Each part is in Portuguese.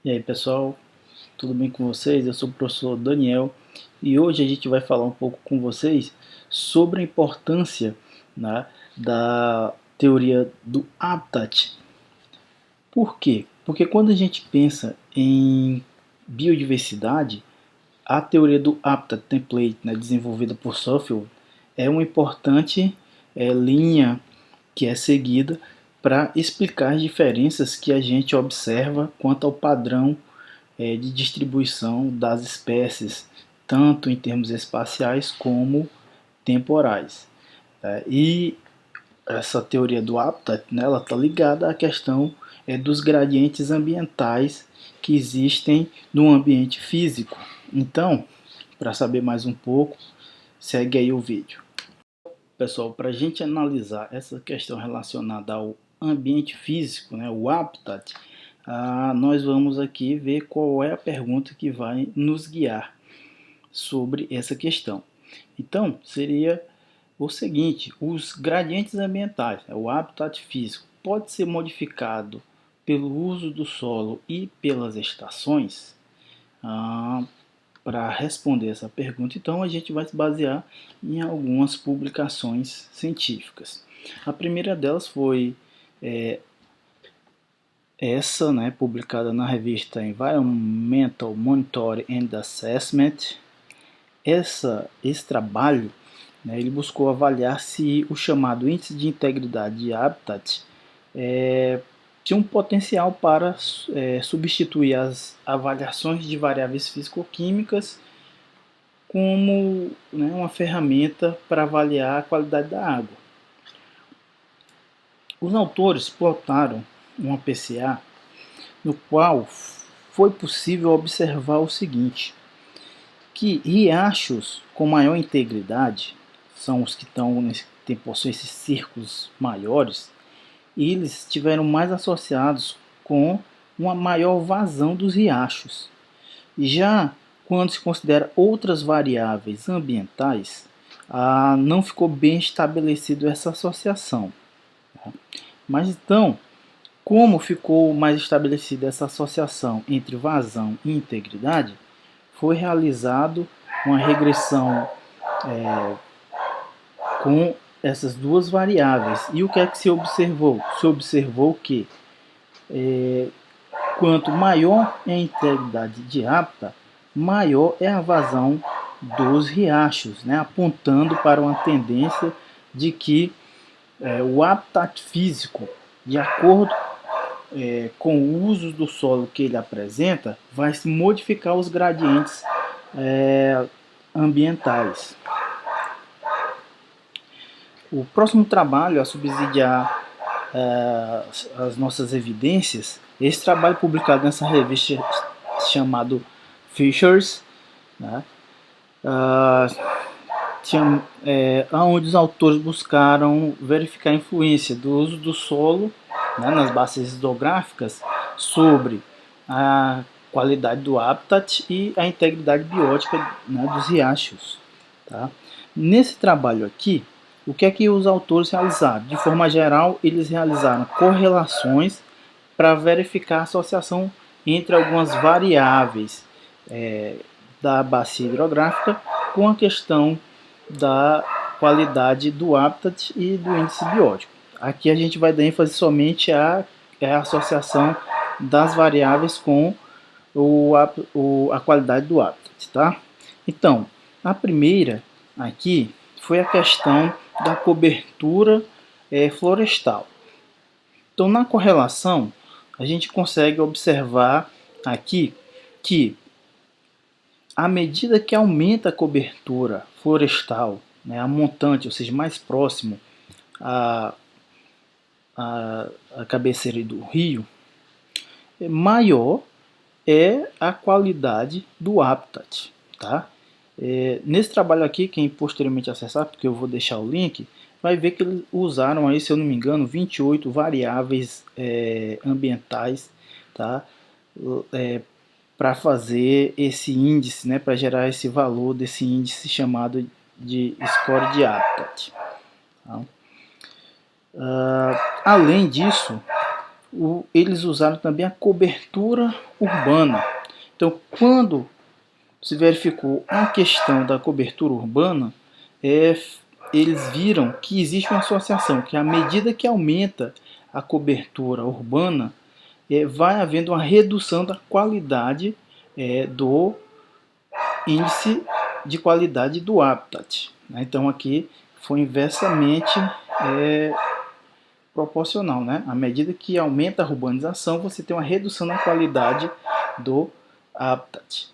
E aí pessoal, tudo bem com vocês? Eu sou o professor Daniel e hoje a gente vai falar um pouco com vocês sobre a importância, né, da teoria do habitat. Por quê? Porque quando a gente pensa em biodiversidade, a teoria do Habitat Template, né, desenvolvida por Suffield, é uma importante linha que é seguida para explicar as diferenças que a gente observa quanto ao padrão de distribuição das espécies, tanto em termos espaciais como temporais. E essa teoria do habitat, né, ela está ligada à questão dos gradientes ambientais que existem no ambiente físico. Então, para saber mais um pouco, segue aí o vídeo. Pessoal, para a gente analisar essa questão relacionada ao ambiente físico, né, o habitat, nós vamos aqui ver qual é a pergunta que vai nos guiar sobre essa questão. Então, seria o seguinte: os gradientes ambientais, o habitat físico, pode ser modificado pelo uso do solo e pelas estações? Para responder essa pergunta, então, a gente vai se basear em algumas publicações científicas. A primeira delas foi essa, né, publicada na revista Environmental Monitoring and Assessment. Esse trabalho, né, ele buscou avaliar se o chamado índice de integridade de habitat tinha um potencial para substituir as avaliações de variáveis físico-químicas como, né, uma ferramenta para avaliar a qualidade da água. Os autores plotaram uma PCA no qual foi possível observar o seguinte: que riachos com maior integridade são os que possuem esses círculos maiores, e eles estiveram mais associados com uma maior vazão dos riachos. Já quando se considera outras variáveis ambientais, não ficou bem estabelecido essa associação. Mas então, como ficou mais estabelecida essa associação entre vazão e integridade, foi realizado uma regressão com essas duas variáveis. E o que é que se observou? Se observou que quanto maior é a integridade de hábitat, maior é a vazão dos riachos, né? Apontando para uma tendência de que o habitat físico, de acordo com o uso do solo que ele apresenta, vai se modificar os gradientes ambientais. O próximo trabalho a subsidiar as nossas evidências, esse trabalho publicado nessa revista chamado Fishers, né, onde os autores buscaram verificar a influência do uso do solo, né, nas bases hidrográficas sobre a qualidade do habitat e a integridade biótica, né, dos riachos. Tá? Nesse trabalho aqui, o que é que os autores realizaram? De forma geral, eles realizaram correlações para verificar a associação entre algumas variáveis da bacia hidrográfica com a questão da qualidade do habitat e do índice biótico. Aqui a gente vai dar ênfase somente à associação das variáveis com a qualidade do habitat. Tá? Então, a primeira aqui foi a questão da cobertura florestal. Então, na correlação, a gente consegue observar aqui que, à medida que aumenta a cobertura florestal, né, a montante, ou seja, mais próximo à cabeceira do rio, maior é a qualidade do habitat. Tá? Nesse trabalho aqui, quem posteriormente acessar, porque eu vou deixar o link, vai ver que eles usaram aí, se eu não me engano, 28 variáveis ambientais, tá? Para fazer esse índice, né, para gerar esse valor desse índice chamado de score de habitat. Tá? Além disso, eles usaram também a cobertura urbana. Então, quando se verificou a questão da cobertura urbana, eles viram que existe uma associação, que à medida que aumenta a cobertura urbana, vai havendo uma redução da qualidade do índice de qualidade do habitat. Então aqui foi inversamente proporcional, né? À medida que aumenta a urbanização, você tem uma redução na qualidade do habitat.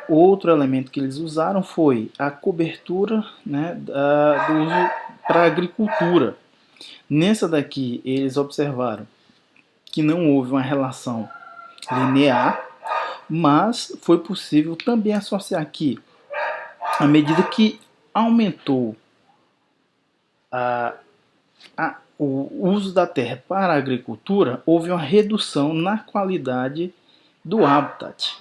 Outro elemento que eles usaram foi a cobertura, né, do uso para a agricultura. Nessa daqui, eles observaram que não houve uma relação linear, mas foi possível também associar que, à medida que aumentou o uso da terra para a agricultura, houve uma redução na qualidade do habitat,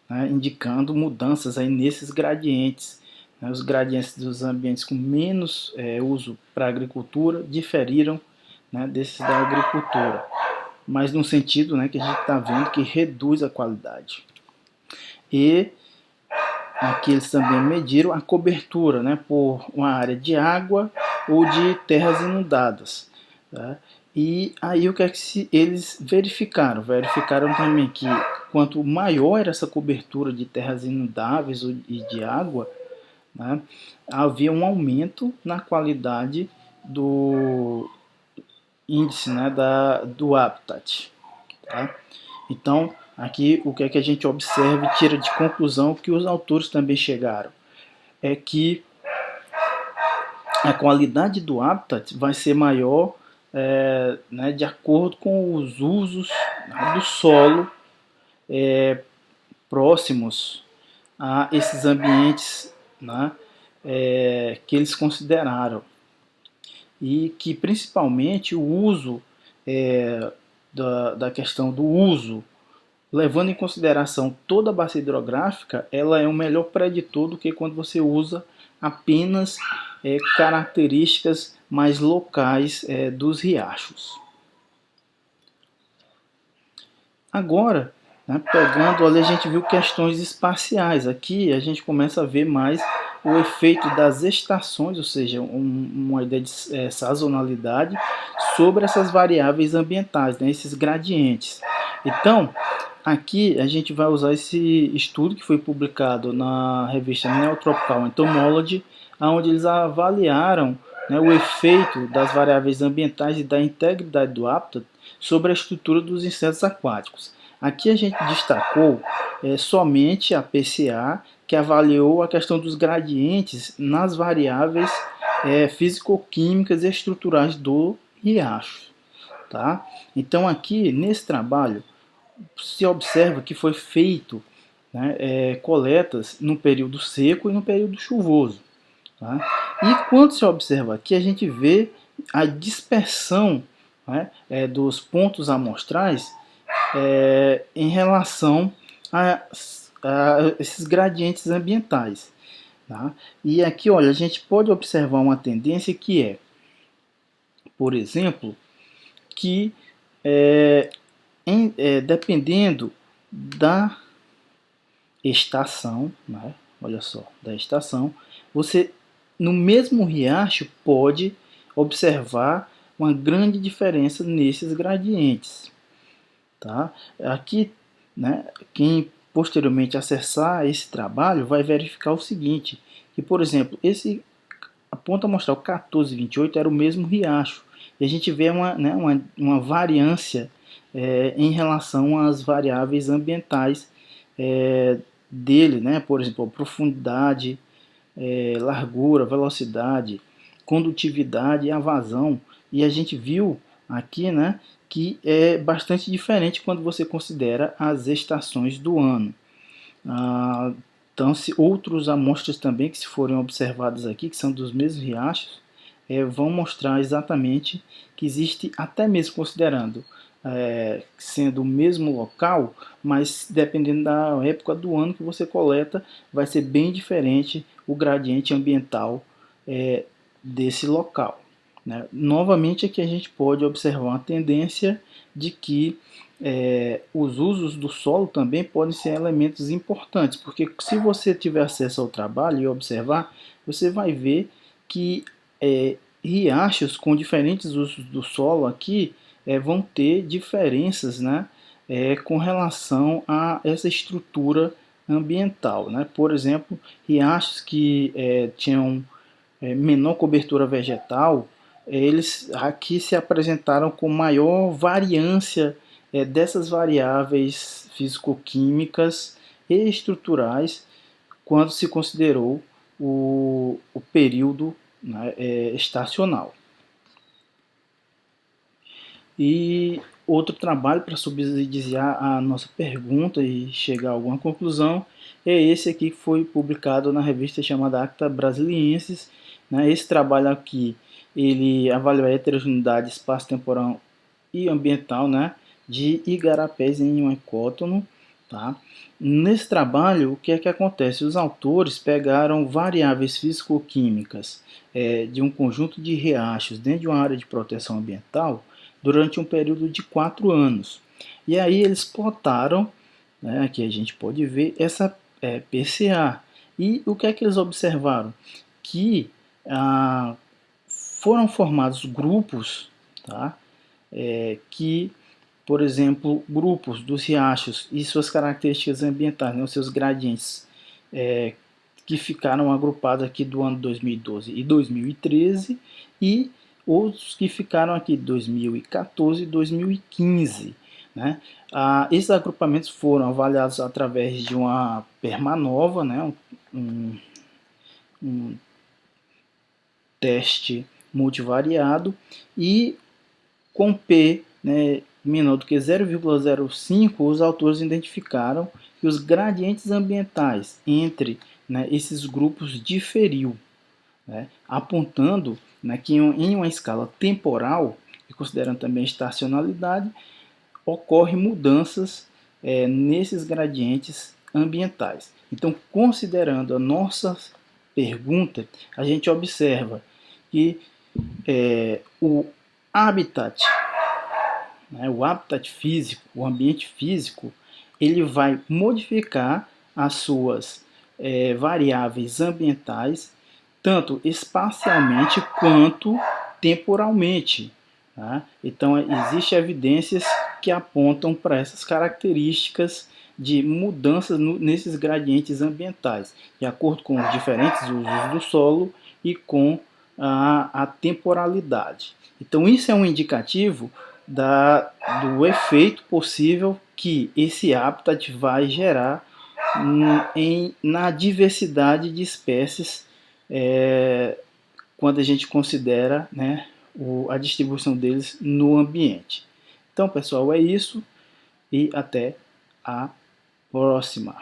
né, indicando mudanças aí nesses gradientes. Né, os gradientes dos ambientes com menos uso para a agricultura diferiram, né, desses da agricultura, mas no sentido, né, que a gente está vendo que reduz a qualidade. E aqui eles também mediram a cobertura, né, por uma área de água ou de terras inundadas. Tá? E aí o que é que eles verificaram? Verificaram também que quanto maior era essa cobertura de terras inundáveis e de água, né, havia um aumento na qualidade do índice, né, do habitat. Tá? Então, aqui o que é que a gente observa e tira de conclusão que os autores também chegaram? É que a qualidade do habitat vai ser maior né, de acordo com os usos, né, do solo próximos a esses ambientes, né, que eles consideraram. E que principalmente o uso da questão do uso, levando em consideração toda a bacia hidrográfica, ela é um melhor preditor do que quando você usa apenas características mais locais dos riachos. Agora, né, pegando ali, a gente viu questões espaciais. Aqui a gente começa a ver mais o efeito das estações, ou seja, uma ideia de sazonalidade sobre essas variáveis ambientais, né, esses gradientes. Então, aqui a gente vai usar esse estudo que foi publicado na revista Neotropical Entomology, onde eles avaliaram, né, o efeito das variáveis ambientais e da integridade do habitat sobre a estrutura dos insetos aquáticos. Aqui a gente destacou somente a PCA, que avaliou a questão dos gradientes nas variáveis físico-químicas e estruturais do riacho. Tá? Então aqui, nesse trabalho, se observa que foi feito, né, coletas no período seco e no período chuvoso. Tá? E quando se observa aqui, a gente vê a dispersão, né, dos pontos amostrais em relação a esses gradientes ambientais. Tá? E aqui, olha, a gente pode observar uma tendência que é, por exemplo, que dependendo da estação, né, olha só, da estação, você no mesmo riacho pode observar uma grande diferença nesses gradientes. Tá? Aqui, né, quem posteriormente acessar esse trabalho vai verificar o seguinte, que por exemplo, a ponta amostral 1428 era o mesmo riacho, e a gente vê uma variância em relação às variáveis ambientais dele, né? Por exemplo, a profundidade, largura, velocidade, condutividade e a vazão. E a gente viu aqui, né, que é bastante diferente quando você considera as estações do ano. Então, outros amostras também que se forem observadas aqui, que são dos mesmos riachos, vão mostrar exatamente que existe, até mesmo considerando sendo o mesmo local, mas dependendo da época do ano que você coleta, vai ser bem diferente o gradiente ambiental desse local. né? Novamente aqui a gente pode observar uma tendência de que os usos do solo também podem ser elementos importantes, porque se você tiver acesso ao trabalho e observar, você vai ver que riachos com diferentes usos do solo aqui vão ter diferenças, né, com relação a essa estrutura ambiental, né? Por exemplo, riachos que tinham menor cobertura vegetal, eles aqui se apresentaram com maior variância dessas variáveis físico-químicas e estruturais quando se considerou o período, né, estacional. E outro trabalho para subsidiar a nossa pergunta e chegar a alguma conclusão é esse aqui que foi publicado na revista chamada Acta Brasiliensis, né? Esse trabalho aqui ele avalia a heterogeneidade espaço-temporal e ambiental, né, de igarapés em um ecótono. Tá? Nesse trabalho, o que é que acontece? Os autores pegaram variáveis físico-químicas de um conjunto de riachos dentro de uma área de proteção ambiental durante um período de 4 anos. E aí eles plotaram, né, aqui a gente pode ver, essa PCA. E o que é que eles observaram? Que foram formados grupos, tá, que, por exemplo, grupos dos riachos e suas características ambientais, né, os seus gradientes, que ficaram agrupados aqui do ano 2012 e 2013, e outros que ficaram aqui 2014 e 2015. Né? Esses agrupamentos foram avaliados através de uma permanova, né? um teste multivariado, e com P, né, menor do que 0,05, os autores identificaram que os gradientes ambientais entre, né, esses grupos diferiu, né, apontando, né, que em uma escala temporal, e considerando também estacionalidade, ocorrem mudanças nesses gradientes ambientais. Então, considerando a nossa pergunta, a gente observa que o habitat, né, o habitat físico, o ambiente físico, ele vai modificar as suas variáveis ambientais, tanto espacialmente quanto temporalmente. Tá? Então, existem evidências que apontam para essas características de mudanças nesses gradientes ambientais, de acordo com os diferentes usos do solo e com a temporalidade. Então, isso é um indicativo do efeito possível que esse habitat vai gerar na diversidade de espécies quando a gente considera, né, a distribuição deles no ambiente. Então, pessoal, é isso e até a próxima.